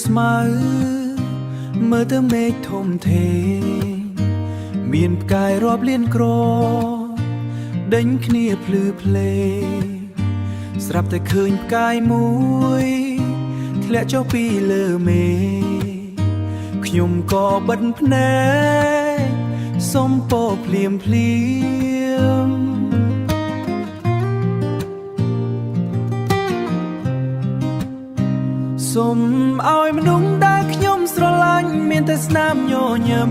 ស្មៅមើលទៅមេឃធំធេងមានផ្កាយរាប់លានក្រដេញគ្នាភ្លឺភ្លេងស្រាប់តែឃើញផ្កាយមួយធ្លាក់ចុះពីលើមេខ្ញុំក៏បិទភ្នែកសុំពរភ្លាមភ្លាមសុំឲ្យមនុស្សដែលខ្ញុំស្រឡាញ់មានតែស្នាមញញឹម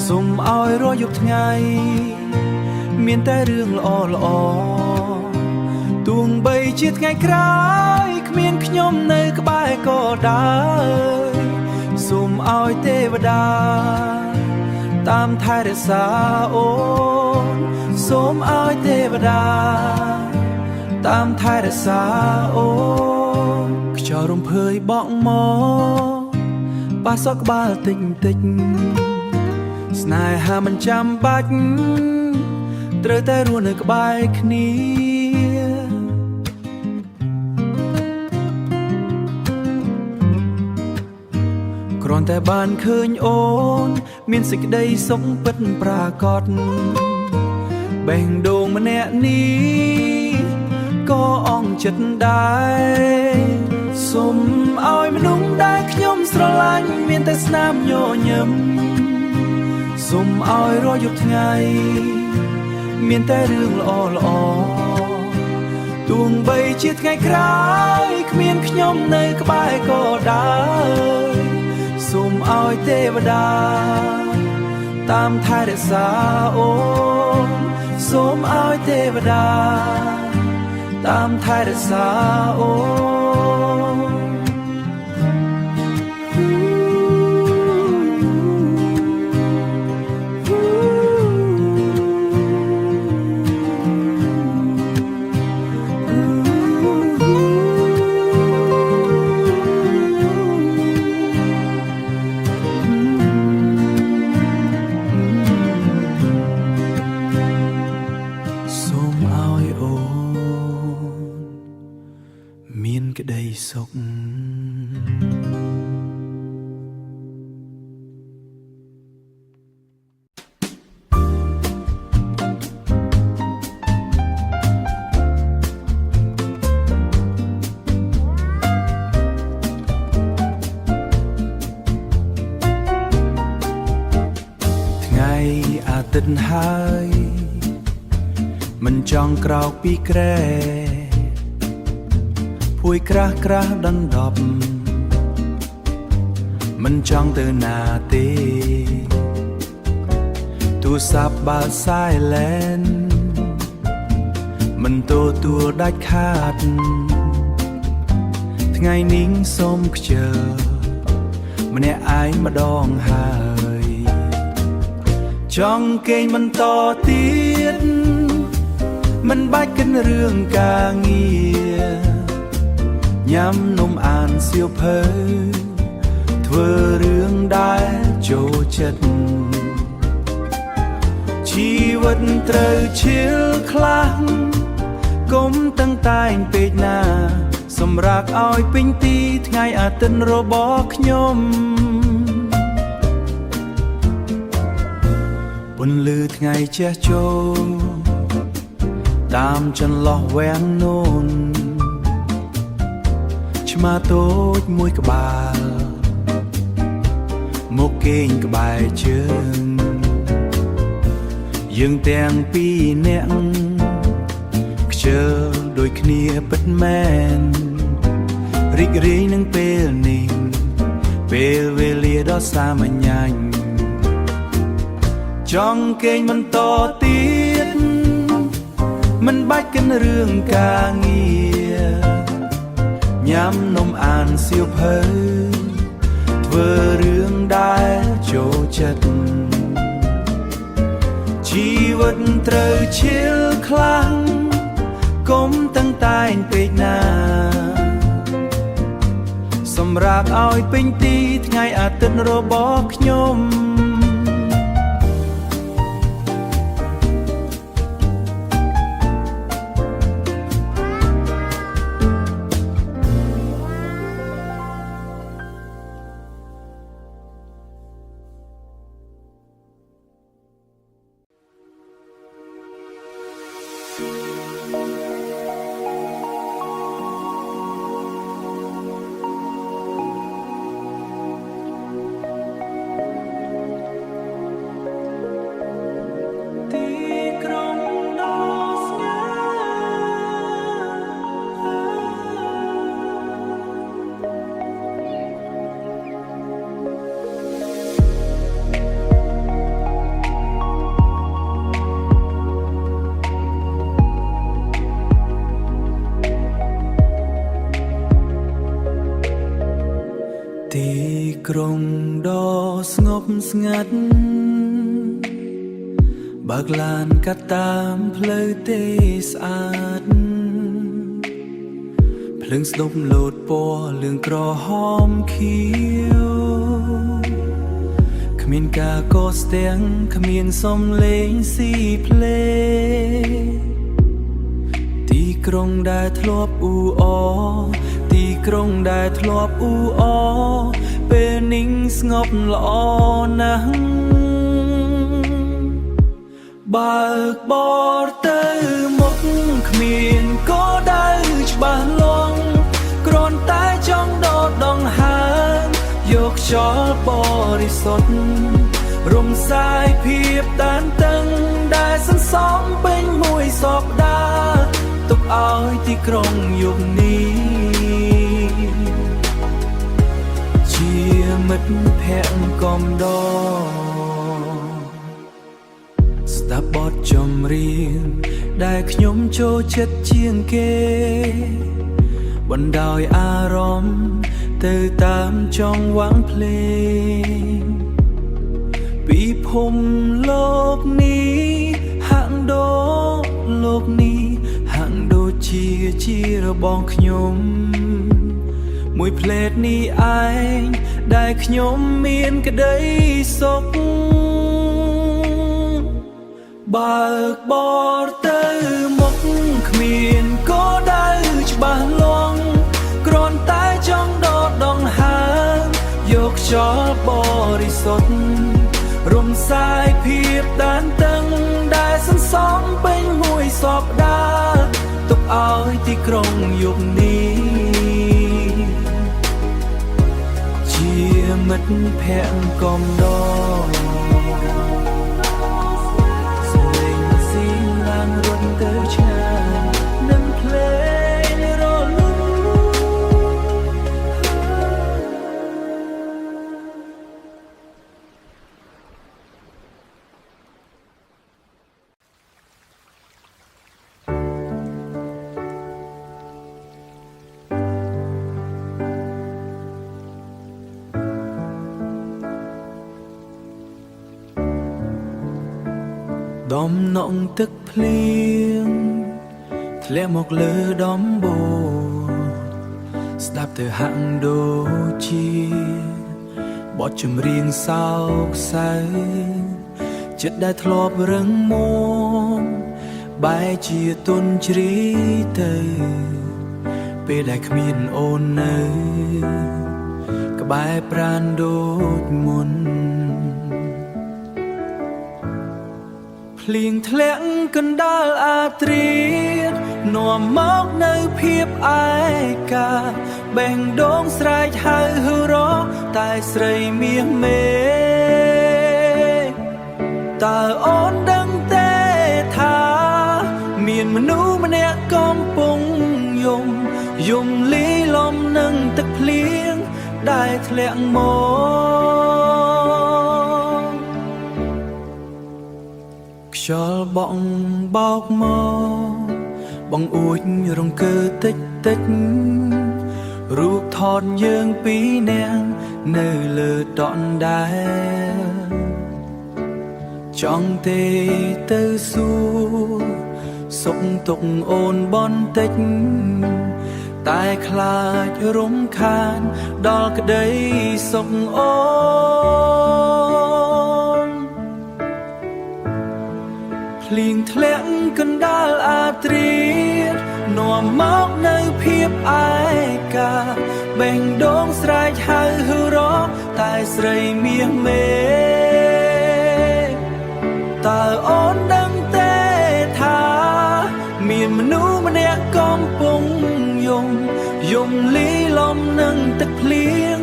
សុំឲ្យរាល់យប់ថ្ងៃមានតែរឿងល្អល្អទោះបីជាថ្ងៃក្រោយគ្មានខ្ញុំនៅក្បែរក៏ដោយសូមឲ្យទេវតាតាមថែរក្សាអូនសូមឲ្យទេវតាតាមថែរក្សាអូនខ្យល់រំភើយបក់មកប៉ះសក់ក្បាលតិចតិចស្នេហាមិនចាំបាច់ត្រូវតែរស់នៅក្បែរគ្នាគ្រាន់តែបានឃើញអូនមានសេចក្តីសុខពិតប្រាកដបេះដូងម្នាក់នេះក៏អង់ចិត្តដែរសូមឲ្យមនុស្សដែលខ្ញុំស្រឡាញ់មានតែស្នាមញញឹមសូមឲ្យរាល់យប់ថ្ងៃមានតែរឿងល្អល្អទោះបីជាថ្ងៃក្រោយគ្មានខ្ញុំនៅក្បែរក៏ដោយសូមឲ្យទេវតាតាមថែរក្សាអូនសូមឲ្យទេវតាតាមថែរក្សាអូនមានក្តីសុខថ្ងៃអាទិត្យហើយមិនចង់ក្រោកពីក្រែភួយក្រាស់ក្រាស់ដណ្ដប់មិនចង់ទៅណាទេទូរស័ព្ទបើក silent មិនទទួលដាច់ខាតថ្ងៃនេះសូមខ្ជិលម្នាក់ឯងម្ដងហើយចង់គេងបន្តទៀតមិនបាច់គិតរឿងការងារញ៉ាំនំអានសៀវភៅធ្វើរឿងដែលចូលចិត្តជីវិតត្រូវឈៀលខ្លះកុំតឹងតែងពេកណាសម្រាប់ឲ្យពេញទីថ្ងៃអាទិត្យរបស់ខ្ញុំពន្លឺថ្ងៃជះចូលតាមចន្លោះវាំងនោនឆ្មាតូចមួយក្បាលមកគេងក្បែរជើងយើងទាំងពីរនាក់ខ្ជិលដូចគ្នាពិតមែនរីករាយនឹងពេលនេះពេលវេលាដ៏សាមញ្ញចង់គេងបន្តទៀតមិនបាច់គិតរឿងការងារញ៉ាំនំអានសៀវភៅធ្វើរឿងដែលចូលចិត្តជីវិតត្រូវឈៀលខ្លាំងកុំតឹងតែងពេកណាសម្រាប់ឲ្យពេញទីថ្ងៃអាទិត្យរបស់ខ្ញុំ ទីក្រុងដ៏ស្ងប់ស្ងាត់បើកឡានកាត់តាមផ្លូវទេស្អាតភ្លើងស្ដុបលោតពណ៌លឿងក្រហមខៀវគ្មានការកកស្ទាំងគ្មានសំឡេងស៊ីភ្លេងទីក្រុងដែលធ្លាប់អ៊ូអរទីក្រុងដែលធ្លាប់អ៊ូអរពេលនេះស្ងប់ល្អណាស់បើកបរទៅមុខគ្មានគោលដៅច្បាស់លាស់គ្រាន់តែចង់ដកដង្ហើមយកខ្យល់បរិសុទ្ធរំសាយភាពតានតឹងដែលសន្សំពេញមួយសប្តាហ៍ទុកឲ្យទីក្រុងយប់នេះជាមិត្តភក្តិកំដរស្ដាប់បទចម្រៀងដែលខ្ញុំចូលចិត្តជាងគេបណ្ដោយអារម្មណ៍ទៅតាមចង្វាក់ភ្លេងពីភូមិលោកនេះហាក់ដូចលោកនេះហាក់ដូចជារបស់ខ្ញុំមួយផ្លេតនេះឯងដែលខ្ញុំមានក្តីសុខបើកបរទៅមុខគ្មានគោលដៅច្បាស់លាស់គ្រាន់តែចង់ដកដង្ហើមយកខ្យល់បរិសុទ្ធរំសាយភាពតានតឹងដែលសន្សំពេញមួយសប្តាហ៍ទុកឲ្យទីក្រុងយប់នេះជាមិត្តភក្តិកំដររត់ទៅឆ្ងាយនឹងភ្លេងរលូដំណក់ទឹកភ្លៀងធ្លាក់មកលើដំបូលស្ដាប់ទៅហាក់ដូចជាបទចម្រៀងសោកសៅចិត្តដែលធ្លាប់រឹងមាំបែរជាទន់ជ្រាយទៅពេលដែលគ្មានអូននៅក្បែរប្រាណដូចមុនភ្លៀងធ្លាក់កណ្ដាលអាត្រៀតនាំមកនៅភាពឯកាបេះដូងស្រែកហៅហឺរកតែស្រីមាសមេតើអូនដឹងទេថាមានមនុស្សម្នាក់កំពុងយំលីលំនឹងទឹកភ្លៀងដែលធ្លាក់មកខ្យល់បក់បោកមកបងអួចរង្គើតិចរូបថតយើងពីរនាក់នៅលើតនដែរចង់ទេទៅសួរសុខទុក្ខអូនបន្តិចតែខ្លាចរំខានដល់ក្តីសុខអូនភ្លៀងធ្លាក់កណ្ដាលអាត្រៀតនាំមកនៅភាពឯកាបេះដូងស្រែកហៅហឺរកតែស្រីមាសមេតើអូនដឹងទេថាមានមនុស្សម្នាក់កំពុងយំលីលំនឹងទឹកភ្លៀង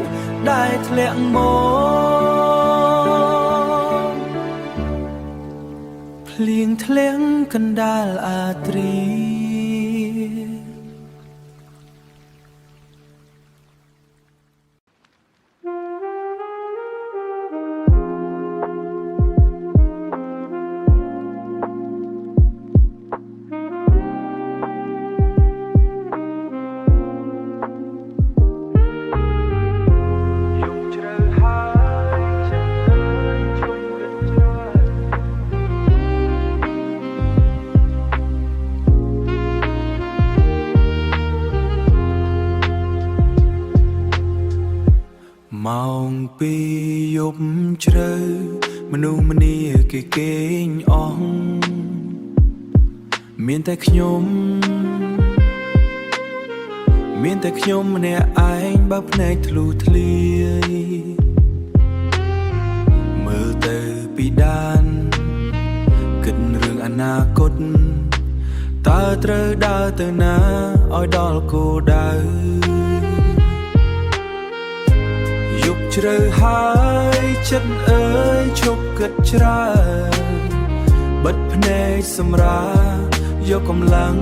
ដែលធ្លាក់មកភ្លៀងធ្លាក់កណ្ដាលអាត្រៀត ម៉ោងពីយប់ជ្រៅមនុស្សម្នាគេគេងអស់មានតែខ្ញុំម្នាក់ឯងបើភ្នែកធ្លុះធ្លាយមើលទៅពីដានគិតរឿងអនាគតតើត្រូវដើរទៅណាឲ្យដល់គោលដៅយប់ជ្រៅហើយចិត្តអើយឈប់គិតច្រើនបិទភ្នែកសម្រាយកកម្លាំង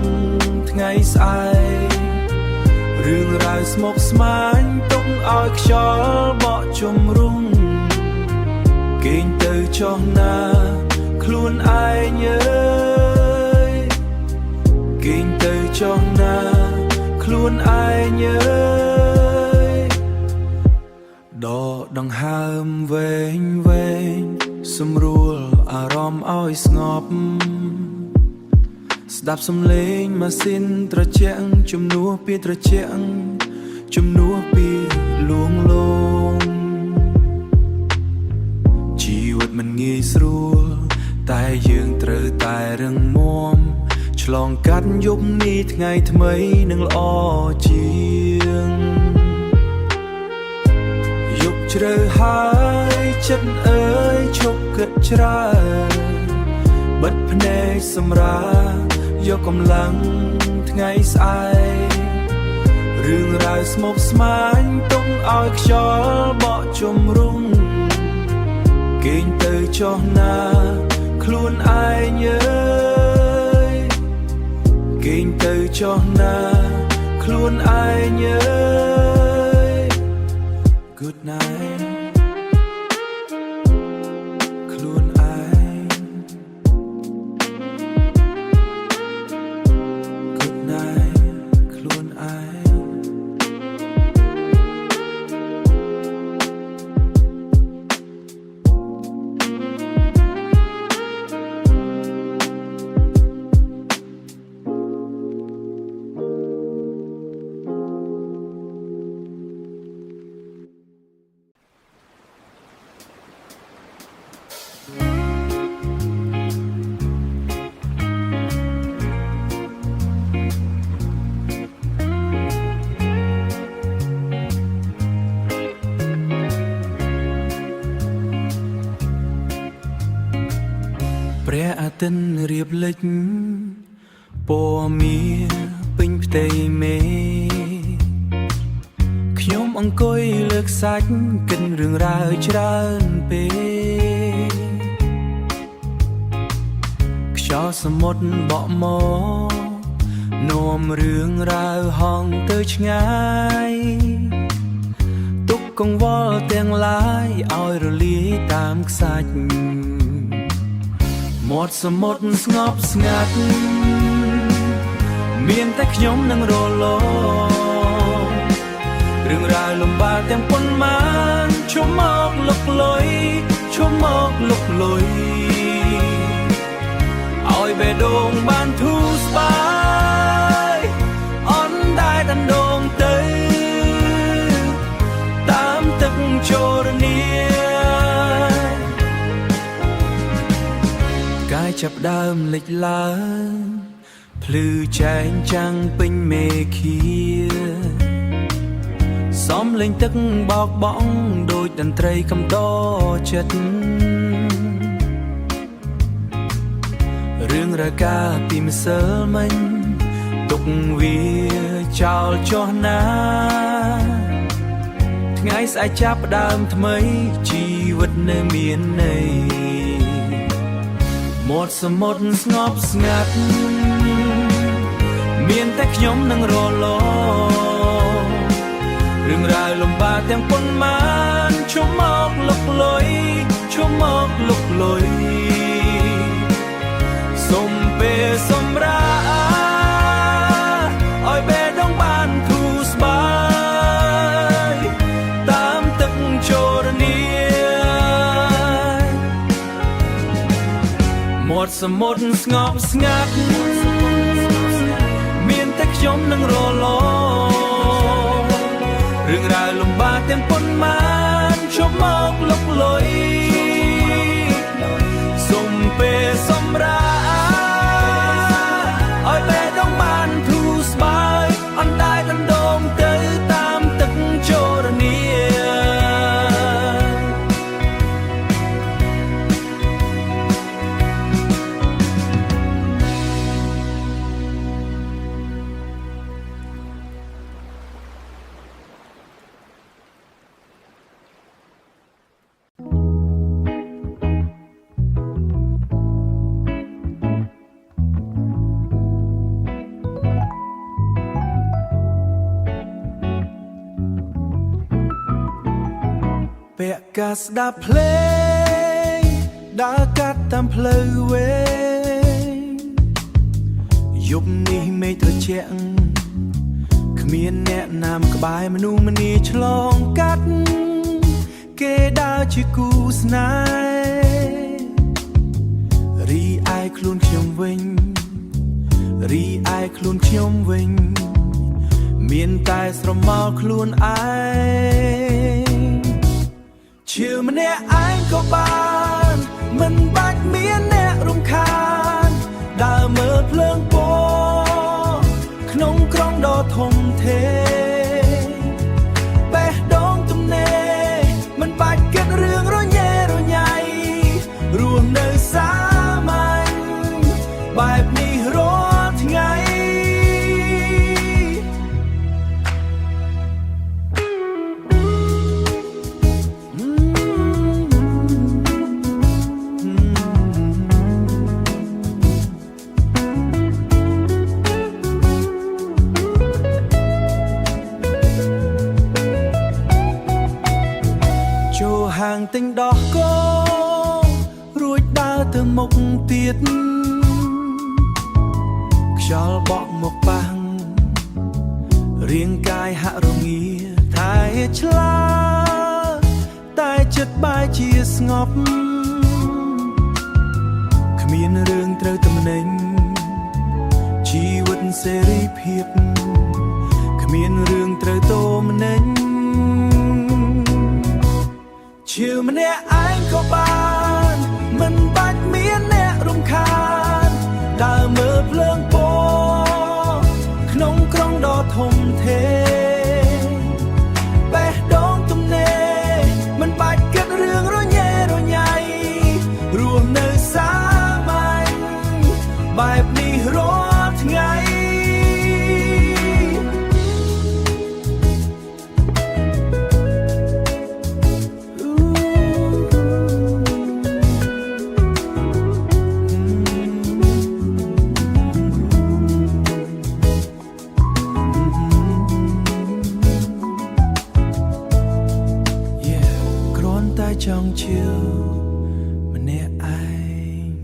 ថ្ងៃស្អែករឿងរ៉ាវស្មុគស្មាញទុកឲ្យខ្យល់បក់ជំរុំគេងទៅចុះណាខ្លួនឯងអើយគេងទៅចុះណាខ្លួនឯងអើយដកដង្ហើមវែងវែងសម្រួលអារម្មណ៍ឲ្យស្ងប់ស្ដាប់សំឡេងម៉ាស៊ីនត្រជាក់ជំនួសពីត្រជាក់ជំនួសពីលួងលោមជីវិតមិនងាយស្រួលតែយើងត្រូវតែរឹងមាំឆ្លងកាត់យប់នេះថ្ងៃថ្មីនឹងល្អជាងយប់ជ្រៅហើយចិត្តអើយឈប់គិតច្រើនបិទភ្នែកសម្រាយកកម្លាំងថ្ងៃស្អែករឿងរ៉ាវស្មុគស្មាញទុកឲ្យខ្យល់បក់ជំរុំគេងទៅចុះណាខ្លួនឯងអើយគេងទៅចុះណាខ្លួនឯងអើយ Good night ខ្លួនឯង Good night ខ្លួនឯងព្រះអាទិត្យរៀបលិចពណ៌មាសពេញផ្ទៃមេខ្ញុំអង្គុយលើកសាច់គិតរឿងរ៉ាវច្រើនពេកខ្យល់សមុទ្របក់មកនាំរឿងរ៉ាវហងទៅឆ្ងាយទុកកង្វល់ទាំងឡាយឲ្យរលាយតាមខ្សាច់មាត់សមុទ្រស្ងប់ស្ងាត់មានតែខ្ញុំនឹងរលងរឿងរ៉ាវលំបាកទាំងប៉ុន្មានឈប់មកលុកលុយឈប់មកលុកលុយឲ្យបេះដូងបានធូរស្បើយអន់តែដណ្ដងទៅតាមទឹកជរនីកាយចាប់ដើមលេចឡើងភ្លឺចែងចាំងពេញមេឃាសំលេងទឹកបោកបង់ដូចតន្ត្រីកំដរចិត្តរឿងរ៉ាវកាលពីម្សិលមិញទុកវាចោលចុះណាថ្ងៃស្អែកចាប់ផ្ដើមថ្មីជីវិតនៅមានន័យមាត់សមុទ្រស្ងប់ស្ងាត់មានតែខ្ញុំនឹងរលងរឿងរ៉ាវលំបាកទាំងប៉ុន្មានឈប់មកលុកលុយឈប់មកលុកលុយសុំពេលសម្រាប់ឲ្យបេះដូងបានធូរស្បើយតាមទឹកជរនីមាត់សមុទ្រស្ងប់ស្ងាត់មានតែខ្ញុំនឹងរលងរឿងរ៉ាវលំបាកទាំងប៉ុន្មាន ชอบมากลกลอยสมเปสมราอ้อยแม่ต้องบานทูสบายอันได้ดันโดมเตยตามตึกโจรเนียเปียกาสดาเพลงดากัดตามเพลเวยุบนี้ไม่เธอเชียงขมีนแนะนำกบายมนูมันนี่ฉลองกัดเกดาชิกูสนายรีไอคลุนเขียมวิงรีไอคลุนเขียมวิงเมียนตายสรมอคลุนไอชื่อมันเนี่ยไอ้ก็บานมันบัดเมียนแน่รำคาญดาวเมื่อเพลิงโปขนมครองดอทงเทแปะดองตุ่มเนมันบัดเกิดเรื่องร้อยแย่ร้อยใหญ่รวมในสามัญแบบนี้รอดไงห่างติงดอกก็រួចដើរទៅមុខទៀតខ្យល់បក់មកប៉ះរាងកាយហាក់រងាតែឆ្លាតែចិត្តបែរជាស្ងប់គ្មានរឿងត្រូវទំនេញជីវិតសេរីភាពគ្មានរឿងត្រូវតោមនេញชื่อมันเนี่ยไอ้ก็บานมันบัดเมียนแน่รำคาญดาวเมื่อเพลิงโปขนมครองดอทงเทแปะดองตุ่มเนมันบัดเกิดเรื่องร้อยแย่ร้อยใหญ่รวมในสามัญแบบนี้รอดไงចង់ជឿម្នាក់ឯង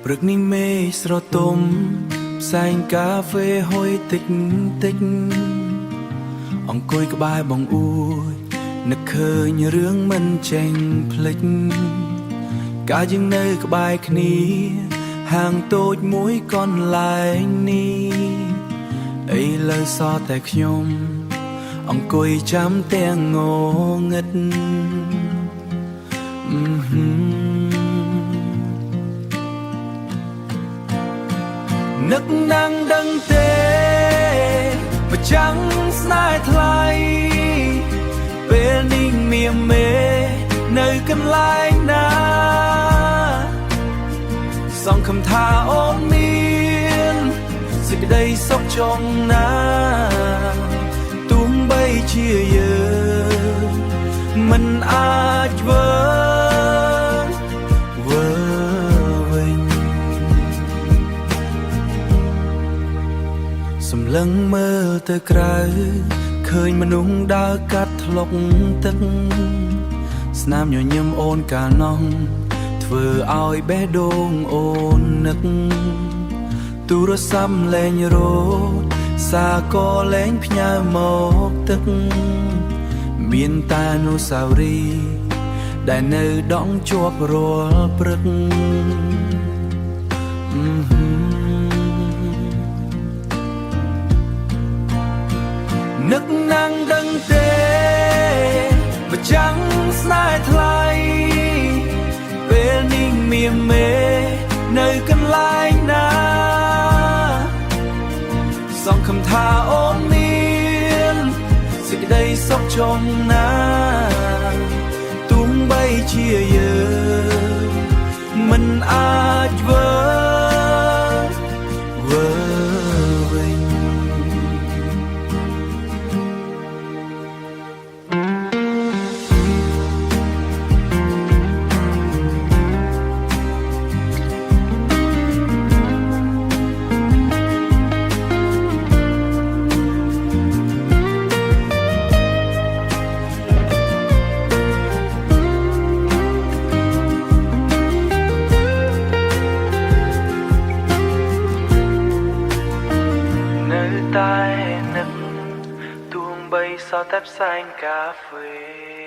ព្រឹកនេះមេឃស្រទុំផ្សែងកាហ្វេហុយតិចតិចអង្គុយក្បែរបងអួយនឹកឃើញរឿងមិនចេញភ្លេចកាលយើងនៅក្បែរគ្នាហាងតូចមួយកន្លែងនេះឥឡូវសល់តែខ្ញុំអង្គុយចាំទាំងងងឹតនឹកណាំងដឹងទេប្រចាំស្នេហ៍ថ្លៃពេលនេះមានមេនៅកន្លែងណាសង្ឃឹមថាអូនមានសេចក្តីសុខចង់ណាទោះបីជាយើងមិនអាចធ្វើវិញសម្លឹងមើលទៅក្រៅឃើញមនុស្សដើរកាត់ថ្លុកទឹកស្នាមញញឹមអូនកាលនោះធ្វើឲ្យបេះដូងអូននឹកទូរស័ព្ទលែងរត់ សាក៏លែងផ្ញើមកទឹកមានតានុស្សាវរីយ៍ដែលនៅដងជាប់រាល់ព្រឹកនឹកណាំងដឹងទេម្ចាំងស្នេហ៍ថ្លៃពេលនេះមានមេនៅកន្លែងណាសង្ឃឹមថាអូនមានសេចក្តីសុខជុំណាទោះបីជាយើងមិនអាចវើវិញ នៅតែនឹកទួងបីសោតែផ្សែងកាហ្វេ